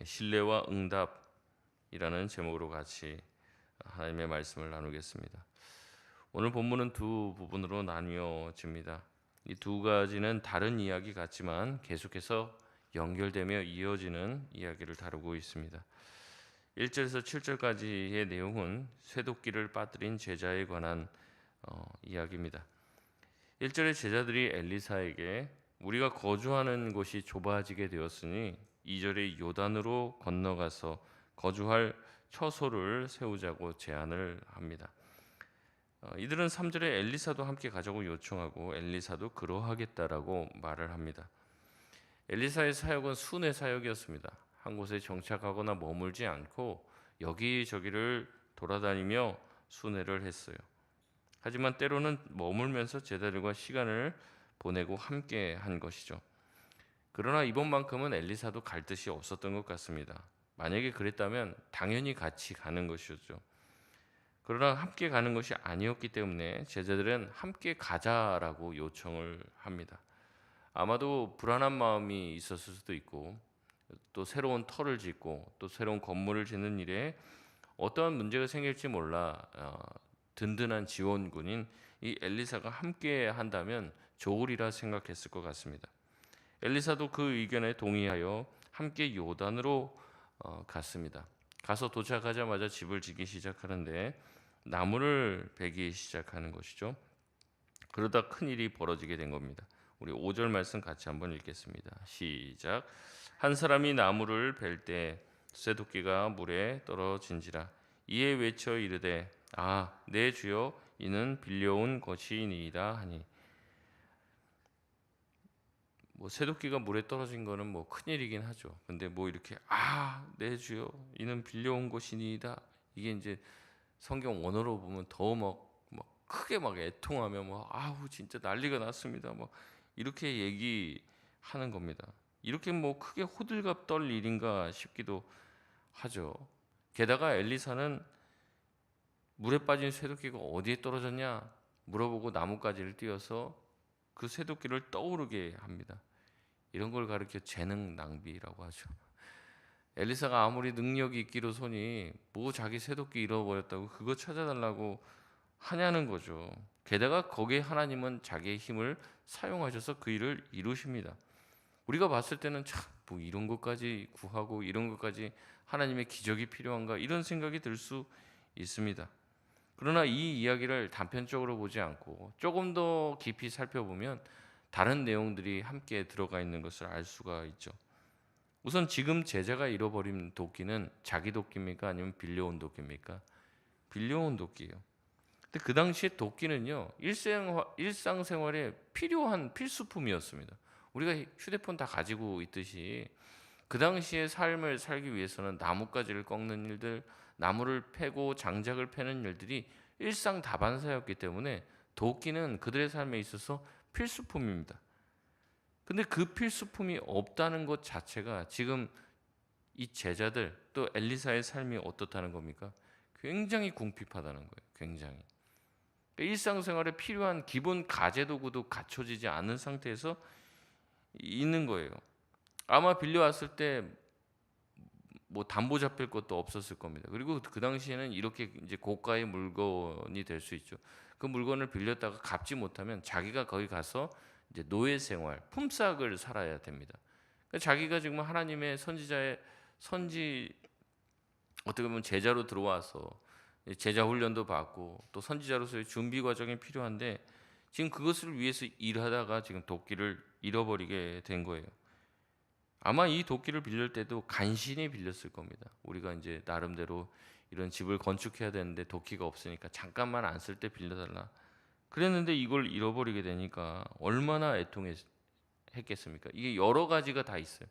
신뢰와 응답이라는 제목으로 같이 하나님의 말씀을 나누겠습니다. 오늘 본문은 두 부분으로 나뉘어집니다. 이 두 가지는 다른 이야기 같지만 계속해서 연결되며 이어지는 이야기를 다루고 있습니다. 1절에서 7절까지의 내용은 쇠도끼를 빠뜨린 제자에 관한 이야기입니다. 1절에 제자들이 엘리사에게 우리가 거주하는 곳이 좁아지게 되었으니 2절에 요단으로 건너가서 거주할 처소를 세우자고 제안을 합니다. 이들은 3절에 엘리사도 함께 가자고 요청하고 엘리사도 그러하겠다라고 말을 합니다. 엘리사의 사역은 순회 사역이었습니다. 한 곳에 정착하거나 머물지 않고 여기저기를 돌아다니며 순회를 했어요. 하지만 때로는 머물면서 제자들과 시간을 보내고 함께 한 것이죠. 그러나 이번만큼은 엘리사도 갈 뜻이 없었던 것 같습니다. 만약에 그랬다면 당연히 같이 가는 것이었죠. 그러나 함께 가는 것이 아니었기 때문에 제자들은 함께 가자라고 요청을 합니다. 아마도 불안한 마음이 있었을 수도 있고 또 새로운 터를 짓고 또 새로운 건물을 짓는 일에 어떠한 문제가 생길지 몰라 든든한 지원군인 이 엘리사가 함께 한다면 좋으리라 생각했을 것 같습니다. 엘리사도 그 의견에 동의하여 함께 요단으로 갔습니다. 가서 도착하자마자 집을 짓기 시작하는데 나무를 베기 시작하는 것이죠. 그러다 큰일이 벌어지게 된 겁니다. 우리 5절 말씀 같이 한번 읽겠습니다. 시작. 한 사람이 나무를 벨 때 쇠도끼가 물에 떨어진지라. 이에 외쳐 이르되 내 주여 이는 빌려온 것이니이다 하니. 쇠도끼가 물에 떨어진 거는 큰일이긴 하죠. 근데 이렇게 내 주여 이는 빌려온 것이니이다. 이게 이제 성경 원어로 보면 더 크게 애통하며 아우 진짜 난리가 났습니다. 이렇게 얘기하는 겁니다. 이렇게 크게 호들갑 떨 일인가 싶기도 하죠. 게다가 엘리사는 물에 빠진 쇠도끼가 어디에 떨어졌냐 물어보고 나뭇가지를 띄어서 그 쇠도끼를 떠오르게 합니다. 이런 걸 가리켜 재능 낭비라고 하죠. 엘리사가 아무리 능력이 있기로서니 자기 쇠도끼 잃어버렸다고 그거 찾아달라고 하냐는 거죠. 게다가 거기에 하나님은 자기의 힘을 사용하셔서 그 일을 이루십니다. 우리가 봤을 때는 참 이런 것까지 구하고 이런 것까지 하나님의 기적이 필요한가 이런 생각이 들 수 있습니다. 그러나 이 이야기를 단편적으로 보지 않고 조금 더 깊이 살펴보면 다른 내용들이 함께 들어가 있는 것을 알 수가 있죠. 우선 지금 제자가 잃어버린 도끼는 자기 도끼입니까? 아니면 빌려온 도끼입니까? 빌려온 도끼예요. 근데 그 당시에 도끼는요, 일상생활에 필요한 필수품이었습니다. 우리가 휴대폰 다 가지고 있듯이 그 당시에 삶을 살기 위해서는 나뭇가지를 꺾는 일들, 나무를 패고 장작을 패는 일들이 일상 다반사였기 때문에 도끼는 그들의 삶에 있어서 필수품입니다. 근데 그 필수품이 없다는 것 자체가 지금 이 제자들 또 엘리사의 삶이 어떻다는 겁니까? 굉장히 궁핍하다는 거예요. 굉장히. 일상생활에 필요한 기본 가재도구도 갖춰지지 않은 상태에서 있는 거예요. 아마 빌려왔을 때 담보 잡힐 것도 없었을 겁니다. 그리고 그 당시에는 이렇게 이제 고가의 물건이 될 수 있죠. 그 물건을 빌렸다가 갚지 못하면 자기가 거기 가서 이제 노예 생활, 품삯을 살아야 됩니다. 그러니까 자기가 지금 하나님의 어떻게 보면 제자로 들어와서 제자 훈련도 받고 또 선지자로서의 준비 과정이 필요한데 지금 그것을 위해서 일하다가 지금 도끼를 잃어버리게 된 거예요. 아마 이 도끼를 빌릴 때도 간신히 빌렸을 겁니다. 우리가 이제 나름대로 이런 집을 건축해야 되는데 도끼가 없으니까 잠깐만 안 쓸 때 빌려달라. 그랬는데 이걸 잃어버리게 되니까 얼마나 애통했겠습니까? 이게 여러 가지가 다 있어요.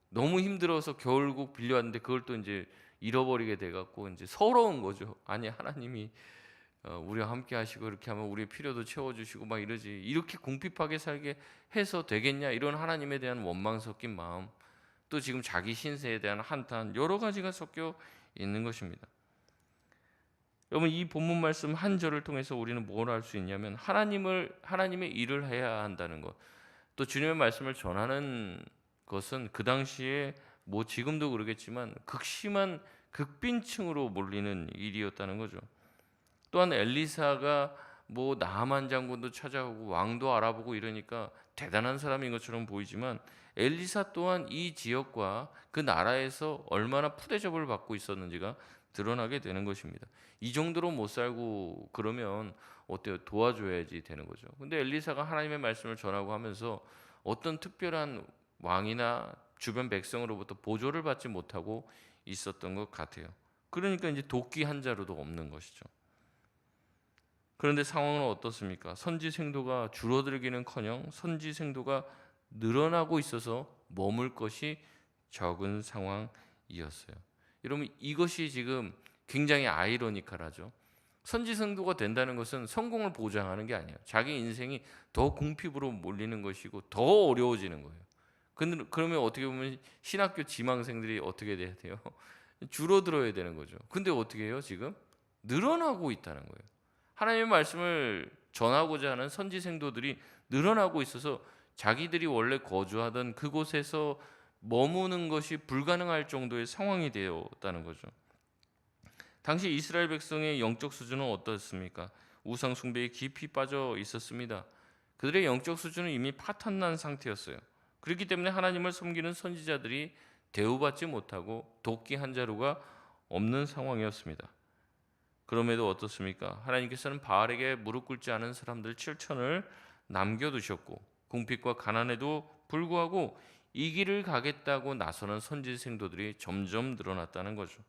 너무 힘들어서 결국 빌려왔는데 그걸 또 이제 잃어버리게 돼갖고 이제 서러운 거죠. 아니 하나님이 우리와 함께 하시고 이렇게 하면 우리의 필요도 채워주시고 이러지 이렇게 궁핍하게 살게 해서 되겠냐 이런 하나님에 대한 원망 섞인 마음 또 지금 자기 신세에 대한 한탄 여러 가지가 섞여 있는 것입니다. 여러분 이 본문 말씀 한 절을 통해서 우리는 뭘 알 수 있냐면 하나님의 일을 해야 한다는 것 또 주님의 말씀을 전하는 것은 그 당시에 뭐 지금도 그러겠지만 극심한 극빈층으로 몰리는 일이었다는 거죠. 또한 엘리사가 뭐 나하만 장군도 찾아오고 왕도 알아보고 이러니까 대단한 사람인 것처럼 보이지만 엘리사 또한 이 지역과 그 나라에서 얼마나 푸대접을 받고 있었는지가 드러나게 되는 것입니다. 이 정도로 못 살고 그러면 어때요? 도와줘야지 되는 거죠. 근데 엘리사가 하나님의 말씀을 전하고 하면서 어떤 특별한 왕이나 주변 백성으로부터 보조를 받지 못하고 있었던 것 같아요. 그러니까 이제 도끼 한 자루도 없는 것이죠. 그런데 상황은 어떻습니까? 선지 생도가 줄어들기는커녕 선지 생도가 늘어나고 있어서 머물 것이 적은 상황이었어요. 여러분 이것이 지금 굉장히 아이러니컬하죠. 선지 생도가 된다는 것은 성공을 보장하는 게 아니에요. 자기 인생이 더 궁핍으로 몰리는 것이고 더 어려워지는 거예요. 그러면 어떻게 보면 신학교 지망생들이 어떻게 돼야 돼요? 줄어들어야 되는 거죠. 근데 어떻게 해요? 지금 늘어나고 있다는 거예요. 하나님의 말씀을 전하고자 하는 선지 생도들이 늘어나고 있어서 자기들이 원래 거주하던 그곳에서 머무는 것이 불가능할 정도의 상황이 되었다는 거죠. 당시 이스라엘 백성의 영적 수준은 어떻습니까? 우상 숭배에 깊이 빠져 있었습니다. 그들의 영적 수준은 이미 파탄난 상태였어요. 그렇기 때문에 하나님을 섬기는 선지자들이 대우받지 못하고 도끼 한 자루가 없는 상황이었습니다. 그럼에도 어떻습니까? 하나님께서는 바알에게 무릎 꿇지 않은 사람들 7천을 남겨두셨고 궁핍과 가난에도 불구하고 이 길을 가겠다고 나서는 선지 생도들이 점점 늘어났다는 거죠.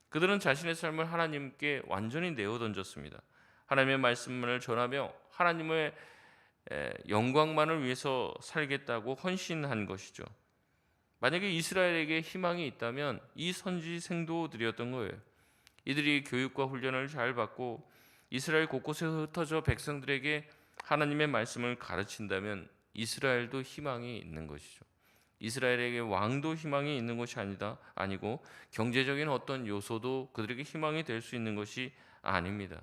그들은 자신의 삶을 하나님께 완전히 내어 던졌습니다. 하나님의 말씀을 전하며 하나님의 영광만을 위해서 살겠다고 헌신한 것이죠. 만약에 이스라엘에게 희망이 있다면 이 선지 생도들이었던 거예요. 이들이 교육과 훈련을 잘 받고 이스라엘 곳곳에 흩어져 백성들에게 하나님의 말씀을 가르친다면 이스라엘도 희망이 있는 것이죠. 이스라엘에게 왕도 희망이 있는 것이 아니고 경제적인 어떤 요소도 그들에게 희망이 될 수 있는 것이 아닙니다.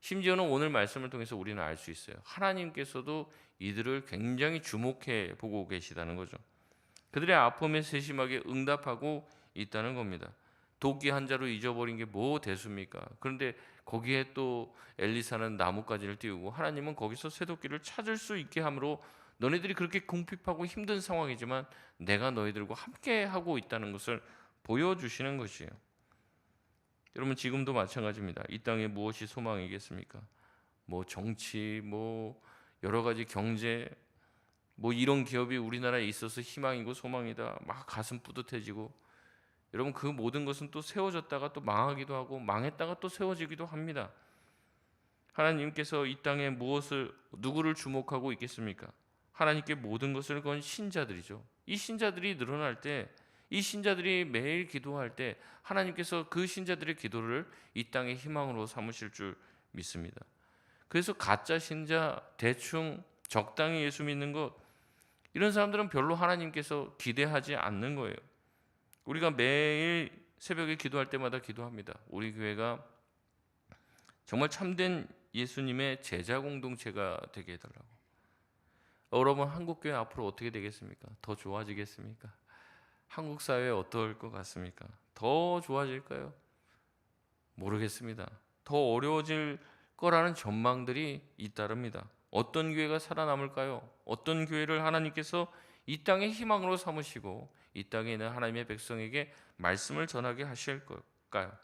심지어는 오늘 말씀을 통해서 우리는 알 수 있어요. 하나님께서도 이들을 굉장히 주목해 보고 계시다는 거죠. 그들의 아픔에 세심하게 응답하고 있다는 겁니다. 도끼 한 자루 잊어버린 게 뭐 대수입니까? 그런데 거기에 또 엘리사는 나뭇가지를 띄우고 하나님은 거기서 쇠도끼를 찾을 수 있게 함으로 너네들이 그렇게 궁핍하고 힘든 상황이지만 내가 너희들과 함께 하고 있다는 것을 보여주시는 것이에요. 여러분 지금도 마찬가지입니다. 이 땅에 무엇이 소망이겠습니까? 뭐 정치, 뭐 여러 가지 경제, 뭐 이런 기업이 우리나라에 있어서 희망이고 소망이다. 막 가슴 뿌듯해지고 여러분 그 모든 것은 또 세워졌다가 또 망하기도 하고 망했다가 또 세워지기도 합니다. 하나님께서 이 땅에 누구를 주목하고 있겠습니까? 하나님께 모든 것을 건 신자들이죠. 이 신자들이 늘어날 때, 이 신자들이 매일 기도할 때 하나님께서 그 신자들의 기도를 이 땅의 희망으로 삼으실 줄 믿습니다. 그래서 가짜 신자, 대충 적당히 예수 믿는 것, 이런 사람들은 별로 하나님께서 기대하지 않는 거예요. 우리가 매일 새벽에 기도할 때마다 기도합니다. 우리 교회가 정말 참된 예수님의 제자 공동체가 되게 해달라고. 여러분 한국교회 앞으로 어떻게 되겠습니까? 더 좋아지겠습니까? 한국 사회 어떨 것 같습니까? 더 좋아질까요? 모르겠습니다. 더 어려워질 거라는 전망들이 잇따릅니다. 어떤 교회가 살아남을까요? 어떤 교회를 하나님께서 이 땅의 희망으로 삼으시고 이 땅에 있는 하나님의 백성에게 말씀을 전하게 하실 걸까요?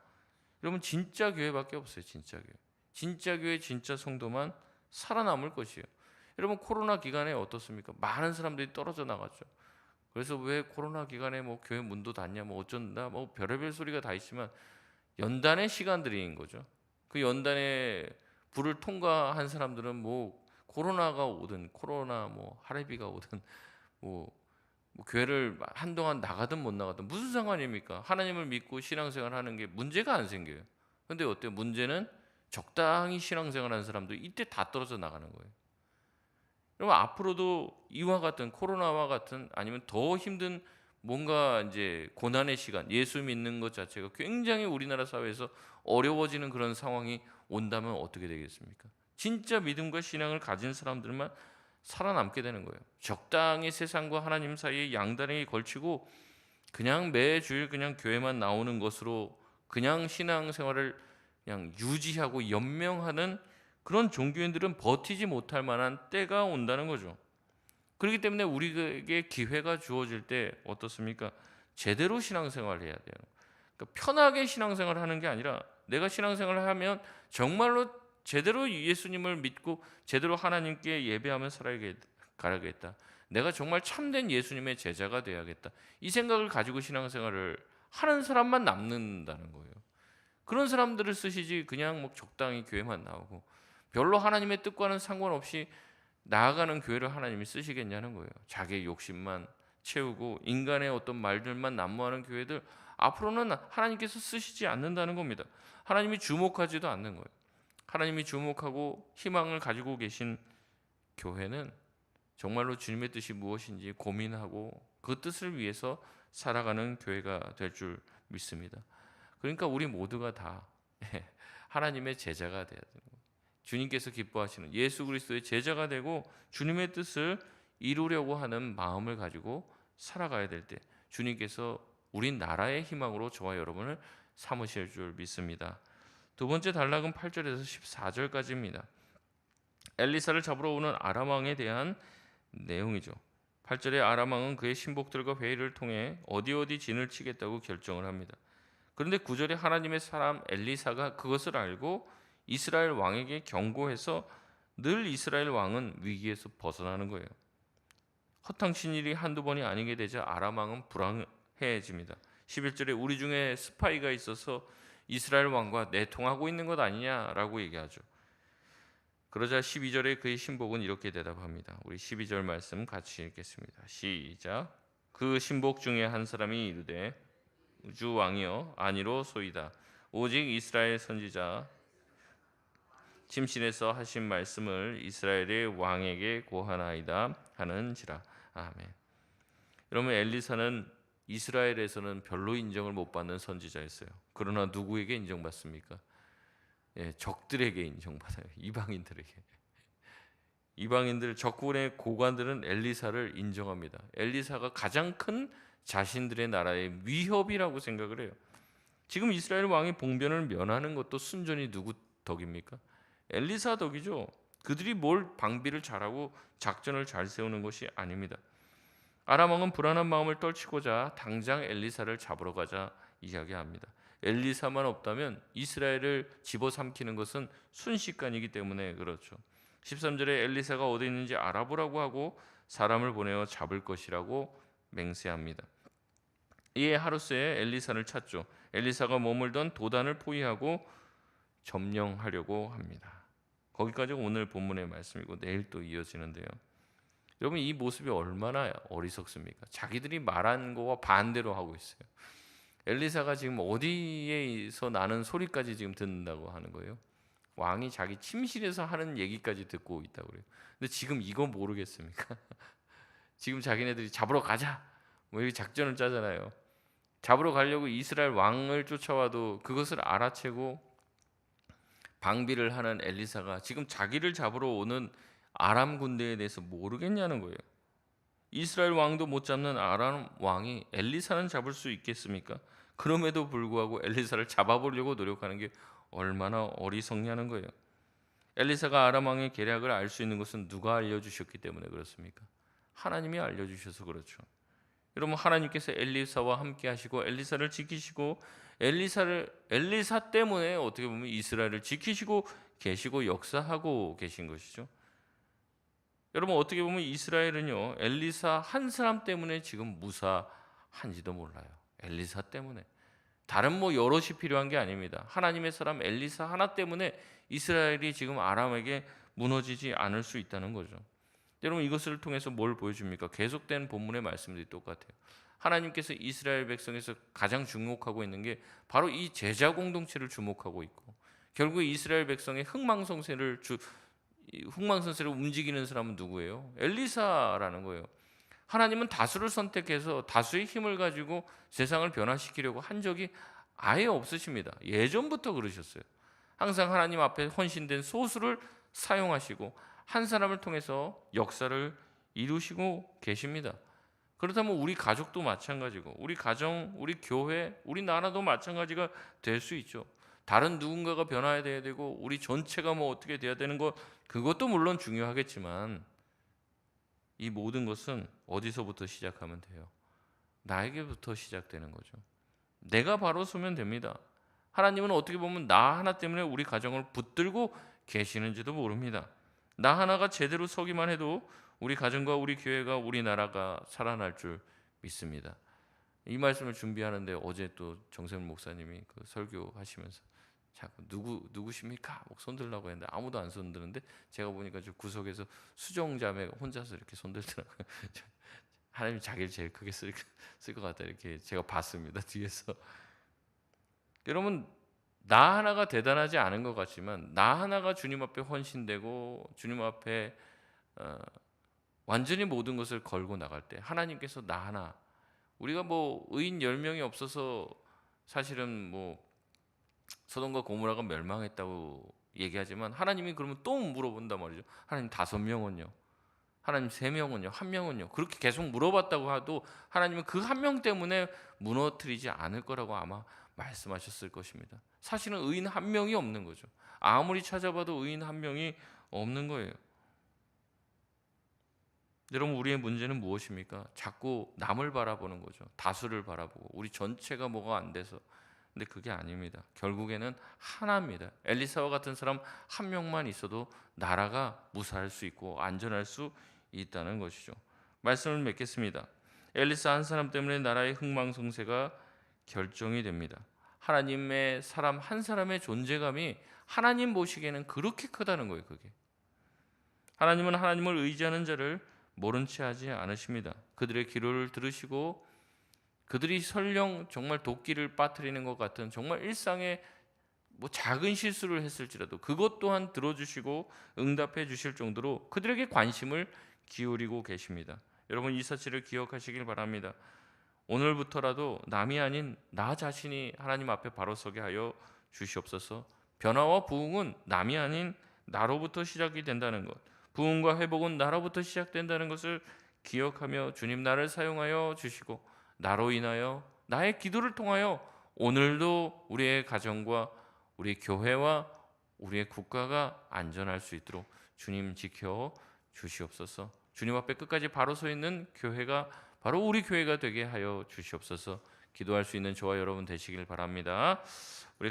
여러분 진짜 교회밖에 없어요. 진짜 교회. 진짜 교회, 진짜 성도만 살아남을 것이에요. 여러분 코로나 기간에 어떻습니까? 많은 사람들이 떨어져 나갔죠. 그래서 왜 코로나 기간에 뭐 교회 문도 닫냐, 뭐 어쩐다, 뭐 별의별 소리가 다 있지만 연단의 시간들인 거죠. 그 연단의 불을 통과한 사람들은 뭐 코로나가 오든 코로나 뭐 하레비가 오든 뭐 교회를 한동안 나가든 못 나가든 무슨 상관입니까? 하나님을 믿고 신앙생활 하는 게 문제가 안 생겨요. 근데 어때요? 문제는 적당히 신앙생활 하는 사람들 이때 다 떨어져 나가는 거예요. 그러면 앞으로도 이와 같은 코로나와 같은 아니면 더 힘든 뭔가 이제 고난의 시간, 예수 믿는 것 자체가 굉장히 우리나라 사회에서 어려워지는 그런 상황이 온다면 어떻게 되겠습니까? 진짜 믿음과 신앙을 가진 사람들만 살아남게 되는 거예요. 적당히 세상과 하나님 사이에 양다리에 걸치고 그냥 매주일 그냥 교회만 나오는 것으로 그냥 신앙생활을 그냥 유지하고 연명하는 그런 종교인들은 버티지 못할 만한 때가 온다는 거죠. 그렇기 때문에 우리에게 기회가 주어질 때 어떻습니까? 제대로 신앙생활을 해야 돼요. 그러니까 편하게 신앙생활을 하는 게 아니라 내가 신앙생활을 하면 정말로 제대로 예수님을 믿고 제대로 하나님께 예배하며 살아가야겠다. 내가 정말 참된 예수님의 제자가 되어야겠다. 이 생각을 가지고 신앙생활을 하는 사람만 남는다는 거예요. 그런 사람들을 쓰시지 그냥 뭐 적당히 교회만 나오고 별로 하나님의 뜻과는 상관없이 나아가는 교회를 하나님이 쓰시겠냐는 거예요. 자기의 욕심만 채우고 인간의 어떤 말들만 난무하는 교회들 앞으로는 하나님께서 쓰시지 않는다는 겁니다. 하나님이 주목하지도 않는 거예요. 하나님이 주목하고 희망을 가지고 계신 교회는 정말로 주님의 뜻이 무엇인지 고민하고 그 뜻을 위해서 살아가는 교회가 될 줄 믿습니다. 그러니까 우리 모두가 다 하나님의 제자가 돼야 되는 거예요. 주님께서 기뻐하시는 예수 그리스도의 제자가 되고 주님의 뜻을 이루려고 하는 마음을 가지고 살아가야 될 때 주님께서 우리 나라의 희망으로 저와 여러분을 삼으실 줄 믿습니다. 두 번째 단락은 8절에서 14절까지입니다. 엘리사를 잡으러 오는 아람 왕에 대한 내용이죠. 8절에 아람 왕은 그의 신복들과 회의를 통해 어디 진을 치겠다고 결정을 합니다. 그런데 9절에 하나님의 사람 엘리사가 그것을 알고 이스라엘 왕에게 경고해서 늘 이스라엘 왕은 위기에서 벗어나는 거예요. 허탕친 일이 한두 번이 아니게 되자 아람 왕은 불안해집니다. 11절에 우리 중에 스파이가 있어서 이스라엘 왕과 내통하고 있는 것 아니냐라고 얘기하죠. 그러자 12절에 그의 신복은 이렇게 대답합니다. 우리 12절 말씀 같이 읽겠습니다. 시작. 그 신복 중에 한 사람이 이르되 주 왕이여 아니로소이다. 오직 이스라엘 선지자 침실에서 하신 말씀을 이스라엘의 왕에게 고하나이다 하는지라. 아멘. 여러분 엘리사는 이스라엘에서는 별로 인정을 못 받는 선지자였어요. 그러나 누구에게 인정받습니까? 적들에게 인정받아요. 이방인들에게. 이방인들 적군의 고관들은 엘리사를 인정합니다. 엘리사가 가장 큰 자신들의 나라의 위협이라고 생각을 해요. 지금 이스라엘 왕이 봉변을 면하는 것도 순전히 누구 덕입니까? 엘리사 덕이죠. 그들이 뭘 방비를 잘하고 작전을 잘 세우는 것이 아닙니다. 아람 왕은 불안한 마음을 떨치고자 당장 엘리사를 잡으러 가자 이야기합니다. 엘리사만 없다면 이스라엘을 집어삼키는 것은 순식간이기 때문에 그렇죠. 13절에 엘리사가 어디 있는지 알아보라고 하고 사람을 보내어 잡을 것이라고 맹세합니다. 이에 하루새에 엘리사를 찾죠. 엘리사가 머물던 도단을 포위하고 점령하려고 합니다. 거기까지 오늘 본문의 말씀이고 내일 또 이어지는데요. 여러분 이 모습이 얼마나 어리석습니까? 자기들이 말한 거와 반대로 하고 있어요. 엘리사가 지금 어디에서 나는 소리까지 지금 듣는다고 하는 거예요. 왕이 자기 침실에서 하는 얘기까지 듣고 있다고 그래요. 근데 지금 이거 모르겠습니까? 지금 자기네들이 잡으러 가자 뭐 이렇게 작전을 짜잖아요. 잡으러 가려고 이스라엘 왕을 쫓아와도 그것을 알아채고 방비를 하는 엘리사가 지금 자기를 잡으러 오는 아람 군대에 대해서 모르겠냐는 거예요. 이스라엘 왕도 못 잡는 아람 왕이 엘리사는 잡을 수 있겠습니까? 그럼에도 불구하고 엘리사를 잡아보려고 노력하는 게 얼마나 어리석냐는 거예요. 엘리사가 아람 왕의 계략을 알 수 있는 것은 누가 알려주셨기 때문에 그렇습니까? 하나님이 알려주셔서 그렇죠. 여러분 하나님께서 엘리사와 함께 하시고 엘리사를 지키시고 엘리사 때문에 어떻게 보면 이스라엘을 지키시고 계시고 역사하고 계신 것이죠. 여러분 어떻게 보면 이스라엘은요 엘리사 한 사람 때문에 지금 무사한지도 몰라요. 엘리사 때문에. 다른 뭐 여럿이 필요한 게 아닙니다. 하나님의 사람 엘리사 하나 때문에 이스라엘이 지금 아람에게 무너지지 않을 수 있다는 거죠. 여러분 이것을 통해서 뭘 보여줍니까? 계속된 본문의 말씀들이 똑같아요. 하나님께서 이스라엘 백성에서 가장 주목하고 있는 게 바로 이 제자 공동체를 주목하고 있고 결국 이스라엘 백성의 흥망성쇠를 움직이는 사람은 누구예요? 엘리사라는 거예요. 하나님은 다수를 선택해서 다수의 힘을 가지고 세상을 변화시키려고 한 적이 아예 없으십니다. 예전부터 그러셨어요. 항상 하나님 앞에 헌신된 소수를 사용하시고 한 사람을 통해서 역사를 이루시고 계십니다. 그렇다면 우리 가족도 마찬가지고 우리 가정, 우리 교회, 우리 나라도 마찬가지가 될 수 있죠. 다른 누군가가 변화해야 되고 우리 전체가 뭐 어떻게 돼야 되는 것, 그것도 물론 중요하겠지만 이 모든 것은 어디서부터 시작하면 돼요? 나에게부터 시작되는 거죠. 내가 바로 서면 됩니다. 하나님은 어떻게 보면 나 하나 때문에 우리 가정을 붙들고 계시는지도 모릅니다. 나 하나가 제대로 서기만 해도 우리 가정과 우리 교회가 우리 나라가 살아날 줄 믿습니다. 이 말씀을 준비하는데 어제 또 정세문 목사님이 그 설교하시면서 자꾸 누구십니까? 막 손들라고 했는데 아무도 안 손드는데 제가 보니까 저 구석에서 수정자매가 혼자서 이렇게 손들더라고요. 하나님 자기를 제일 크게 쓸 것 같다 이렇게 제가 봤습니다 뒤에서. 여러분 나 하나가 대단하지 않은 것 같지만 나 하나가 주님 앞에 헌신되고 주님 앞에 어, 완전히 모든 것을 걸고 나갈 때 하나님께서 나 하나, 우리가 뭐 의인 10명이 없어서 사실은 뭐 소돔과 고모라가 멸망했다고 얘기하지만 하나님이 그러면 또 물어본단 말이죠. 하나님 5명은요? 하나님 3명은요? 1명은요? 그렇게 계속 물어봤다고 해도 하나님은 그 한 명 때문에 무너뜨리지 않을 거라고 아마 말씀하셨을 것입니다. 사실은 의인 한 명이 없는 거죠. 아무리 찾아봐도 의인 한 명이 없는 거예요. 여러분 우리의 문제는 무엇입니까? 자꾸 남을 바라보는 거죠. 다수를 바라보고 우리 전체가 뭐가 안 돼서. 근데 그게 아닙니다. 결국에는 하나입니다. 엘리사와 같은 사람 한 명만 있어도 나라가 무사할 수 있고 안전할 수 있다는 것이죠. 말씀을 맺겠습니다. 엘리사 한 사람 때문에 나라의 흥망성쇠가 결정이 됩니다. 하나님의 사람 한 사람의 존재감이 하나님 보시기에는 그렇게 크다는 거예요. 그게 하나님은 하나님을 의지하는 자를 모른 채 하지 않으십니다. 그들의 기도를 들으시고 그들이 설령 정말 도끼를 빠뜨리는 것 같은 정말 일상의 뭐 작은 실수를 했을지라도 그것 또한 들어주시고 응답해 주실 정도로 그들에게 관심을 기울이고 계십니다. 여러분 이 사실을 기억하시길 바랍니다. 오늘부터라도 남이 아닌 나 자신이 하나님 앞에 바로 서게 하여 주시옵소서. 변화와 부흥은 남이 아닌 나로부터 시작이 된다는 것, 부흥과 회복은 나로부터 시작된다는 것을 기억하며 주님 나를 사용하여 주시고 나로 인하여 나의 기도를 통하여 오늘도 우리의 가정과 우리 교회와 우리의 국가가 안전할 수 있도록 주님 지켜 주시옵소서. 주님 앞에 끝까지 바로 서 있는 교회가 바로 우리 교회가 되게 하여 주시옵소서. 기도할 수 있는 저와 여러분 되시길 바랍니다. 우리